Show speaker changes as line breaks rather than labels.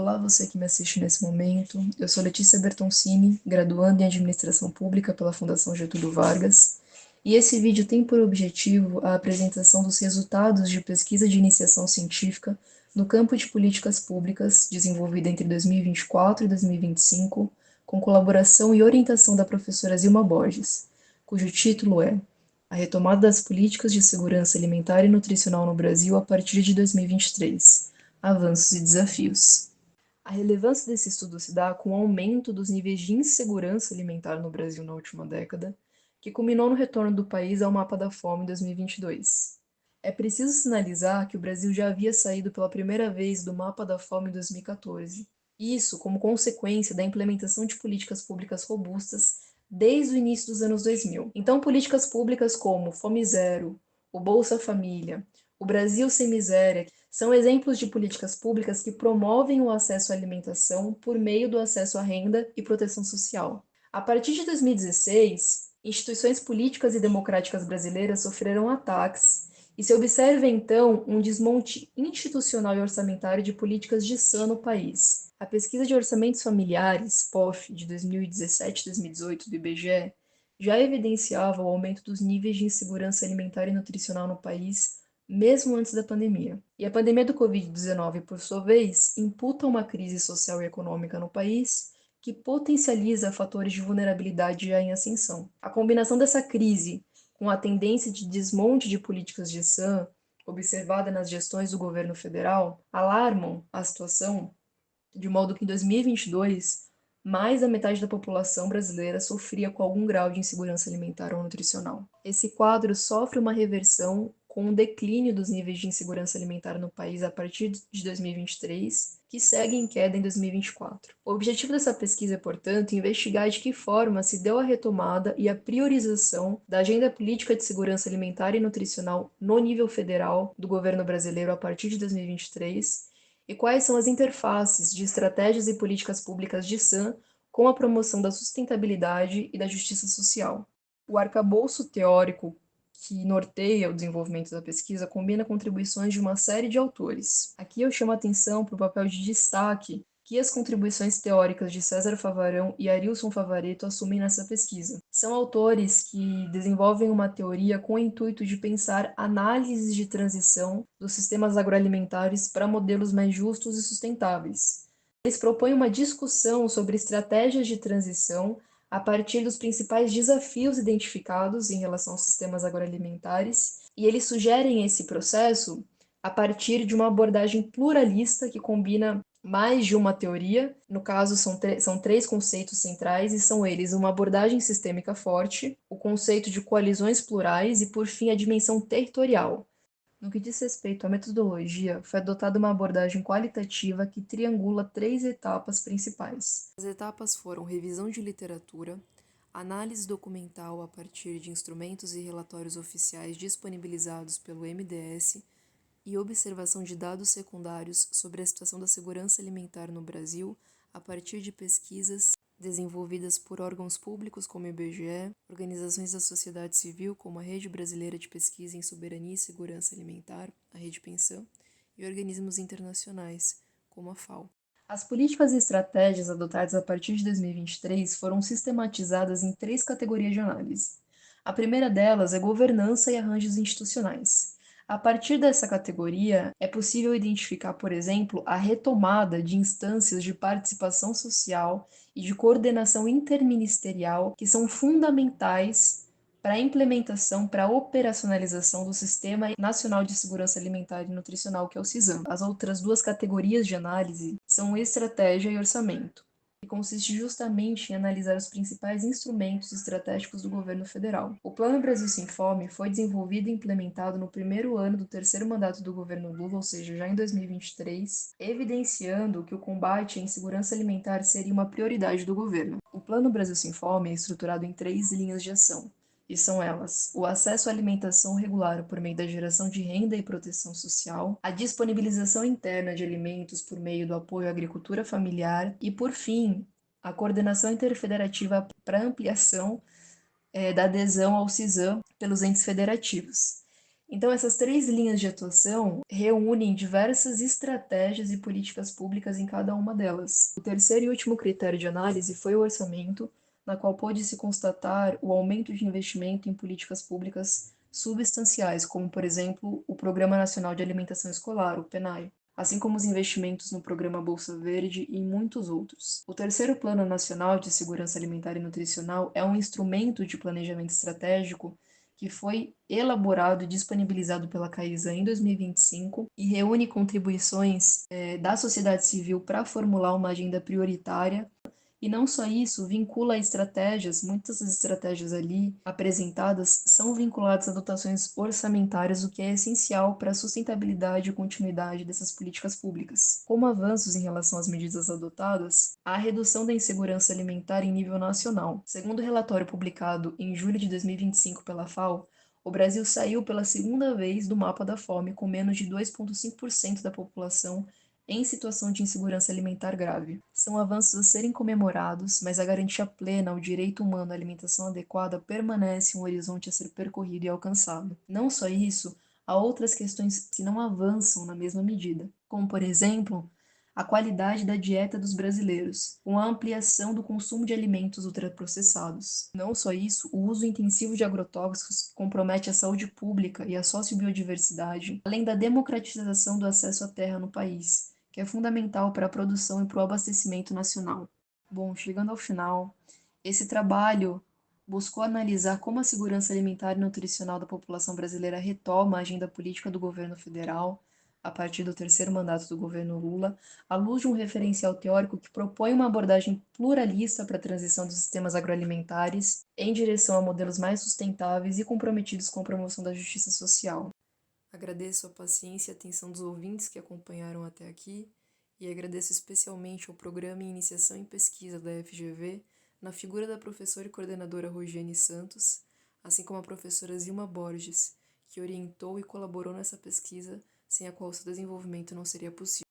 Olá, você que me assiste nesse momento. Eu sou Letícia Bertoncini, graduanda em Administração Pública pela Fundação Getúlio Vargas, e esse vídeo tem por objetivo a apresentação dos resultados de pesquisa de iniciação científica no campo de políticas públicas, desenvolvida entre 2024 e 2025, com colaboração e orientação da professora Zilma Borges, cujo título é A retomada das políticas de segurança alimentar e nutricional no Brasil a partir de 2023, avanços e desafios. A relevância desse estudo se dá com o aumento dos níveis de insegurança alimentar no Brasil na última década, que culminou no retorno do país ao mapa da fome em 2022. É preciso sinalizar que o Brasil já havia saído pela primeira vez do mapa da fome em 2014, isso como consequência da implementação de políticas públicas robustas desde o início dos anos 2000. Então, políticas públicas como Fome Zero, o Bolsa Família, o Brasil Sem Miséria, são exemplos de políticas públicas que promovem o acesso à alimentação por meio do acesso à renda e proteção social. A partir de 2016, instituições políticas e democráticas brasileiras sofreram ataques e se observa então um desmonte institucional e orçamentário de políticas de SAM no país. A pesquisa de orçamentos familiares, POF, de 2017 e 2018 do IBGE, já evidenciava o aumento dos níveis de insegurança alimentar e nutricional no país mesmo antes da pandemia. E a pandemia do Covid-19, por sua vez, imputa uma crise social e econômica no país que potencializa fatores de vulnerabilidade já em ascensão. A combinação dessa crise com a tendência de desmonte de políticas de SAM, observada nas gestões do governo federal, alarmam a situação de modo que em 2022, mais da metade da população brasileira sofria com algum grau de insegurança alimentar ou nutricional. Esse quadro sofre uma reversão com o declínio dos níveis de insegurança alimentar no país a partir de 2023, que segue em queda em 2024. O objetivo dessa pesquisa é, portanto, investigar de que forma se deu a retomada e a priorização da agenda política de segurança alimentar e nutricional no nível federal do governo brasileiro a partir de 2023 e quais são as interfaces de estratégias e políticas públicas de SAM com a promoção da sustentabilidade e da justiça social. O arcabouço teórico que norteia o desenvolvimento da pesquisa combina contribuições de uma série de autores. Aqui eu chamo a atenção para o papel de destaque que as contribuições teóricas de César Favarão e Arilson Favaretto assumem nessa pesquisa. São autores que desenvolvem uma teoria com o intuito de pensar análises de transição dos sistemas agroalimentares para modelos mais justos e sustentáveis. Eles propõem uma discussão sobre estratégias de transição a partir dos principais desafios identificados em relação aos sistemas agroalimentares, e eles sugerem esse processo a partir de uma abordagem pluralista que combina mais de uma teoria. No caso, são três conceitos centrais, e são eles uma abordagem sistêmica forte, o conceito de coalizões plurais e, por fim, a dimensão territorial. No que diz respeito à metodologia, foi adotada uma abordagem qualitativa que triangula três etapas principais. As etapas foram revisão de literatura, análise documental a partir de instrumentos e relatórios oficiais disponibilizados pelo MDS e observação de dados secundários sobre a situação da segurança alimentar no Brasil a partir de pesquisas desenvolvidas por órgãos públicos como o IBGE, organizações da sociedade civil como a Rede Brasileira de Pesquisa em Soberania e Segurança Alimentar, a Rede Pensão, e organismos internacionais, como a FAO. As políticas e estratégias adotadas a partir de 2023 foram sistematizadas em três categorias de análise. A primeira delas é governança e arranjos institucionais. A partir dessa categoria, é possível identificar, por exemplo, a retomada de instâncias de participação social e de coordenação interministerial que são fundamentais para a implementação, para a operacionalização do Sistema Nacional de Segurança Alimentar e Nutricional, que é o SISAM. As outras duas categorias de análise são estratégia e orçamento, que consiste justamente em analisar os principais instrumentos estratégicos do governo federal. O Plano Brasil Sem Fome foi desenvolvido e implementado no primeiro ano do terceiro mandato do governo Lula, ou seja, já em 2023, evidenciando que o combate à insegurança alimentar seria uma prioridade do governo. O Plano Brasil Sem Fome é estruturado em três linhas de ação, e são elas: o acesso à alimentação regular por meio da geração de renda e proteção social, a disponibilização interna de alimentos por meio do apoio à agricultura familiar e, por fim, a coordenação interfederativa para ampliação da adesão ao CISAM pelos entes federativos. Então, essas três linhas de atuação reúnem diversas estratégias e políticas públicas em cada uma delas. O terceiro e último critério de análise foi o orçamento, na qual pôde-se constatar o aumento de investimento em políticas públicas substanciais, como, por exemplo, o Programa Nacional de Alimentação Escolar, o PNAE, assim como os investimentos no Programa Bolsa Verde e em muitos outros. O terceiro Plano Nacional de Segurança Alimentar e Nutricional é um instrumento de planejamento estratégico que foi elaborado e disponibilizado pela CAISA em 2025 e reúne contribuições da sociedade civil para formular uma agenda prioritária. E não só isso, vincula estratégias, muitas das estratégias ali apresentadas são vinculadas a dotações orçamentárias, o que é essencial para a sustentabilidade e continuidade dessas políticas públicas. Como avanços em relação às medidas adotadas, há a redução da insegurança alimentar em nível nacional. Segundo o relatório publicado em julho de 2025 pela FAO, o Brasil saiu pela segunda vez do mapa da fome, com menos de 2,5% da população em situação de insegurança alimentar grave. São avanços a serem comemorados, mas a garantia plena ao direito humano à alimentação adequada permanece um horizonte a ser percorrido e alcançado. Não só isso, há outras questões que não avançam na mesma medida, como, por exemplo, a qualidade da dieta dos brasileiros, com a ampliação do consumo de alimentos ultraprocessados. Não só isso, o uso intensivo de agrotóxicos compromete a saúde pública e a sociobiodiversidade, além da democratização do acesso à terra no país, que é fundamental para a produção e para o abastecimento nacional. Bom, chegando ao final, esse trabalho buscou analisar como a segurança alimentar e nutricional da população brasileira retoma a agenda política do governo federal, a partir do terceiro mandato do governo Lula, à luz de um referencial teórico que propõe uma abordagem pluralista para a transição dos sistemas agroalimentares em direção a modelos mais sustentáveis e comprometidos com a promoção da justiça social. Agradeço a paciência e a atenção dos ouvintes que acompanharam até aqui e agradeço especialmente ao Programa em Iniciação em Pesquisa da FGV, na figura da professora e coordenadora Rosiane Santos, assim como a professora Zilma Borges, que orientou e colaborou nessa pesquisa, sem a qual seu desenvolvimento não seria possível.